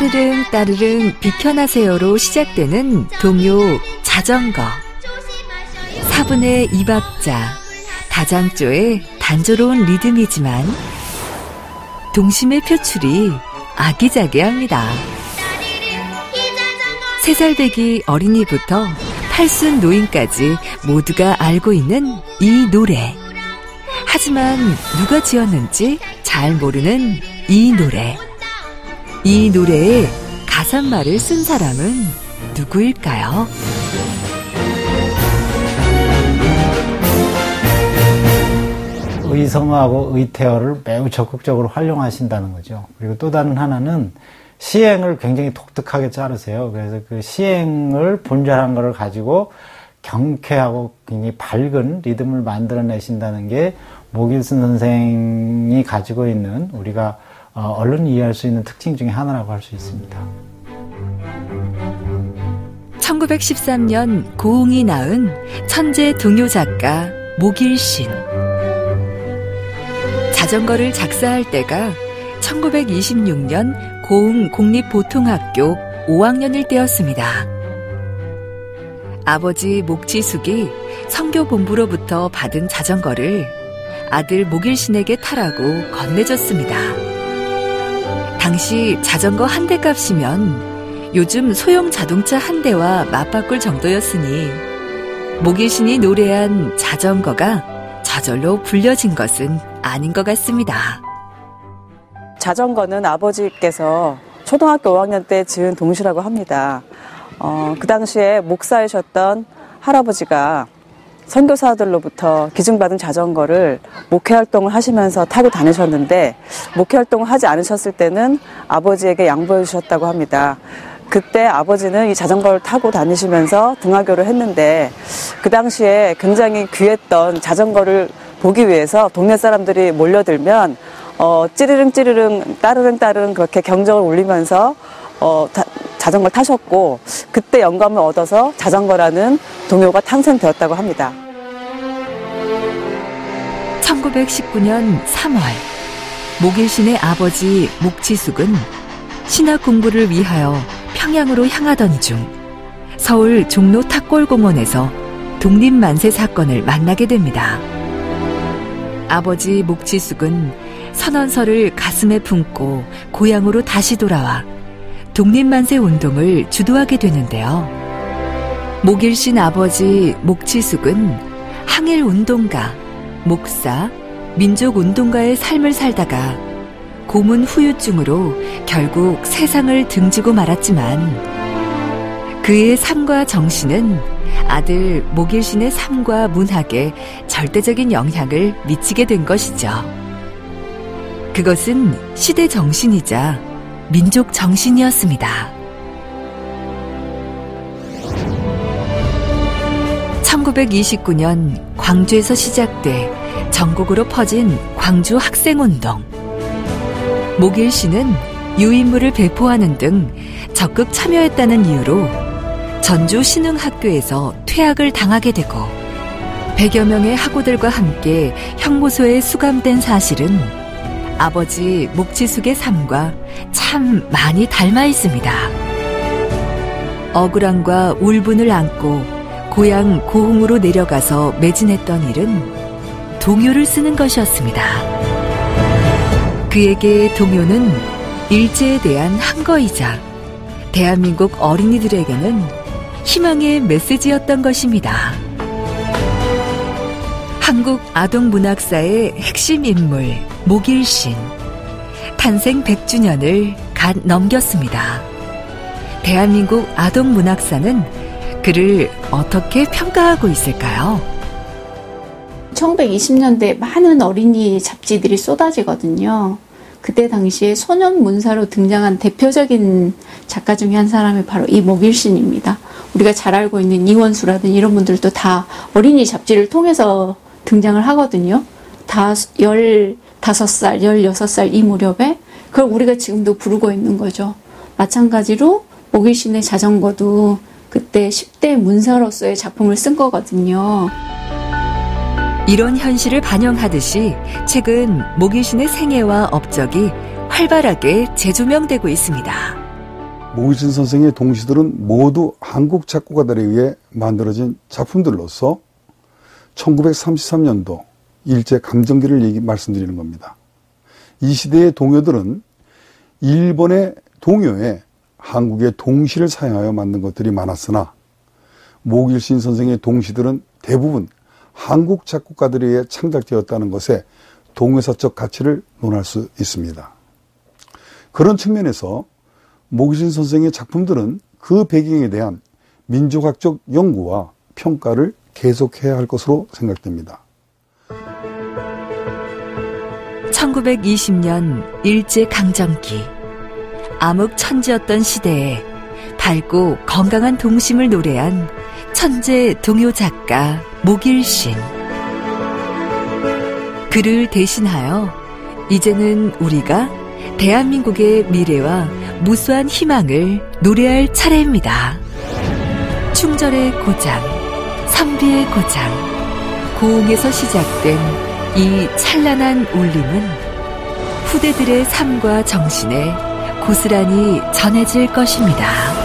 따르릉 따르릉 비켜나세요로 시작되는 동요 자전거. 4분의 2박자, 다장조의 단조로운 리듬이지만 동심의 표출이 아기자기합니다. 3살 배기 어린이부터 팔순 노인까지 모두가 알고 있는 이 노래. 하지만 누가 지었는지 잘 모르는 이 노래. 이 노래에 가사말을 쓴 사람은 누구일까요? 의성어하고 의태어를 매우 적극적으로 활용하신다는 거죠. 그리고 또 다른 하나는 시행을 굉장히 독특하게 자르세요. 그래서 그 시행을 분절한 거를 가지고 경쾌하고 굉장히 밝은 리듬을 만들어내신다는 게 목일순 선생이 가지고 있는 우리가 얼른 이해할 수 있는 특징 중에 하나라고 할 수 있습니다. 1913년 고흥이 낳은 천재 동요 작가 목일신. 자전거를 작사할 때가 1926년 고흥 공립보통학교 5학년일 때였습니다. 아버지 목지숙이 성교본부로부터 받은 자전거를 아들 목일신에게 타라고 건네줬습니다. 당시 자전거 한 대 값이면 요즘 소형 자동차 한 대와 맞바꿀 정도였으니 목일신이 노래한 자전거가 저절로 불려진 것은 아닌 것 같습니다. 자전거는 아버지께서 초등학교 5학년 때 지은 동시라고 합니다. 그 당시에 목사이셨던 할아버지가 선교사들로부터 기증받은 자전거를 목회활동을 하시면서 타고 다니셨는데 목회활동을 하지 않으셨을 때는 아버지에게 양보해 주셨다고 합니다. 그때 아버지는 이 자전거를 타고 다니시면서 등하교를 했는데 그 당시에 굉장히 귀했던 자전거를 보기 위해서 동네 사람들이 몰려들면 찌르릉 찌르릉 따르릉 따르릉 그렇게 경적을 울리면서 자전거를 타셨고 그때 영감을 얻어서 자전거라는 동요가 탄생되었다고 합니다. 1919년 3월 목일신의 아버지 목지숙은 신학 공부를 위하여 평양으로 향하던 중 서울 종로 탁골공원에서 독립만세 사건을 만나게 됩니다. 아버지 목지숙은 선언서를 가슴에 품고 고향으로 다시 돌아와 독립만세 운동을 주도하게 되는데요. 목일신 아버지 목지숙은 항일운동가, 목사, 민족운동가의 삶을 살다가 고문 후유증으로 결국 세상을 등지고 말았지만 그의 삶과 정신은 아들 목일신의 삶과 문학에 절대적인 영향을 미치게 된 것이죠. 그것은 시대 정신이자 민족 정신이었습니다. 1929년 광주에서 시작돼 전국으로 퍼진 광주 학생운동. 목일신은 유인물을 배포하는 등 적극 참여했다는 이유로 전주 신흥학교에서 퇴학을 당하게 되고 100여 명의 학우들과 함께 형무소에 수감된 사실은 아버지 목지숙의 삶과 참 많이 닮아 있습니다. 억울함과 울분을 안고 고향 고흥으로 내려가서 매진했던 일은 동요를 쓰는 것이었습니다. 그에게 동요는 일제에 대한 항거이자 대한민국 어린이들에게는 희망의 메시지였던 것입니다. 한국 아동문학사의 핵심 인물 목일신. 탄생 100주년을 갓 넘겼습니다. 대한민국 아동문학사는 그를 어떻게 평가하고 있을까요? 1920년대 많은 어린이 잡지들이 쏟아지거든요. 그때 당시에 소년 문사로 등장한 대표적인 작가 중에 한 사람이 바로 이 목일신입니다. 우리가 잘 알고 있는 이원수라든지 이런 분들도 다 어린이 잡지를 통해서 등장을 하거든요. 다 15살, 16살 이 무렵에 그걸 우리가 지금도 부르고 있는 거죠. 마찬가지로 목일신의 자전거도 그때 10대 문사로서의 작품을 쓴 거거든요. 이런 현실을 반영하듯이 최근 목일신의 생애와 업적이 활발하게 재조명되고 있습니다. 모길신 선생의 동시들은 모두 한국 작곡가들에 의해 만들어진 작품들로서 1933년도 일제 강점기를 말씀드리는 겁니다. 이 시대의 동요들은 일본의 동요에 한국의 동시를 사용하여 만든 것들이 많았으나 모길신 선생의 동시들은 대부분 한국 작곡가들에 의해 창작되었다는 것에 동요사적 가치를 논할 수 있습니다. 그런 측면에서 모길신 선생의 작품들은 그 배경에 대한 민족학적 연구와 평가를 계속해야 할 것으로 생각됩니다. 1920년 일제강점기, 암흑천지였던 시대에 밝고 건강한 동심을 노래한 천재 동요 작가 모길신. 그를 대신하여 이제는 우리가 대한민국의 미래와 무수한 희망을 노래할 차례입니다. 충절의 고장, 선비의 고장, 고흥에서 시작된 이 찬란한 울림은 후대들의 삶과 정신에 고스란히 전해질 것입니다.